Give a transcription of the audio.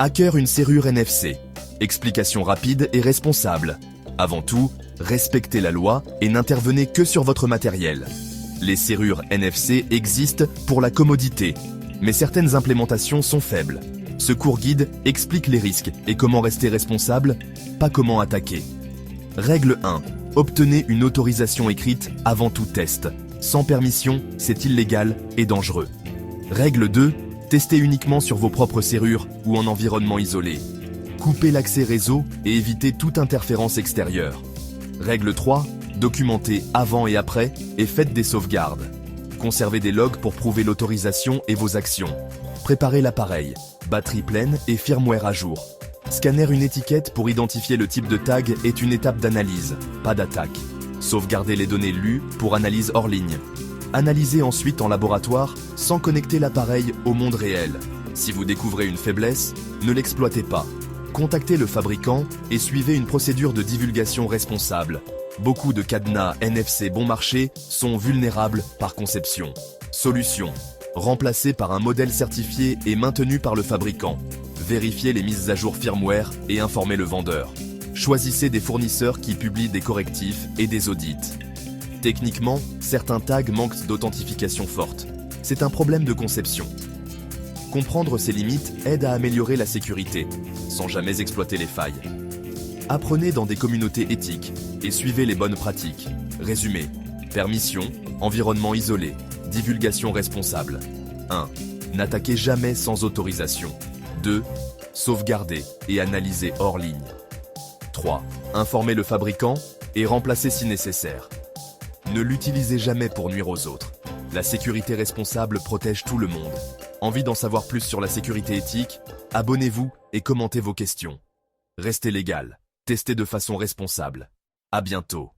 Hacker une serrure NFC. Explication rapide et responsable. Avant tout, respectez la loi et n'intervenez que sur votre matériel. Les serrures NFC existent pour la commodité, mais certaines implémentations sont faibles. Ce court guide explique les risques et comment rester responsable, pas comment attaquer. Règle 1. Obtenez une autorisation écrite avant tout test. Sans permission, c'est illégal et dangereux. Règle 2. Testez uniquement sur vos propres serrures ou en environnement isolé. Coupez l'accès réseau et évitez toute interférence extérieure. Règle 3. Documentez avant et après et faites des sauvegardes. Conservez des logs pour prouver l'autorisation et vos actions. Préparez l'appareil, batterie pleine et firmware à jour. Scanner une étiquette pour identifier le type de tag est une étape d'analyse, pas d'attaque. Sauvegardez les données lues pour analyse hors ligne. Analysez ensuite en laboratoire sans connecter l'appareil au monde réel. Si vous découvrez une faiblesse, ne l'exploitez pas. Contactez le fabricant et suivez une procédure de divulgation responsable. Beaucoup de cadenas NFC bon marché sont vulnérables par conception. Solution. Remplacé par un modèle certifié et maintenu par le fabricant. Vérifiez les mises à jour firmware et informez le vendeur. Choisissez des fournisseurs qui publient des correctifs et des audits. Techniquement, certains tags manquent d'authentification forte. C'est un problème de conception. Comprendre ces limites aide à améliorer la sécurité, sans jamais exploiter les failles. Apprenez dans des communautés éthiques et suivez les bonnes pratiques. Résumé. Permission, environnement isolé, divulgation responsable. 1. N'attaquez jamais sans autorisation. 2. Sauvegardez et analysez hors ligne. 3. Informez le fabricant et remplacez si nécessaire. Ne l'utilisez jamais pour nuire aux autres. La sécurité responsable protège tout le monde. Envie d'en savoir plus sur la sécurité éthique? Abonnez-vous et commentez vos questions. Restez légal. Testez de façon responsable. À bientôt.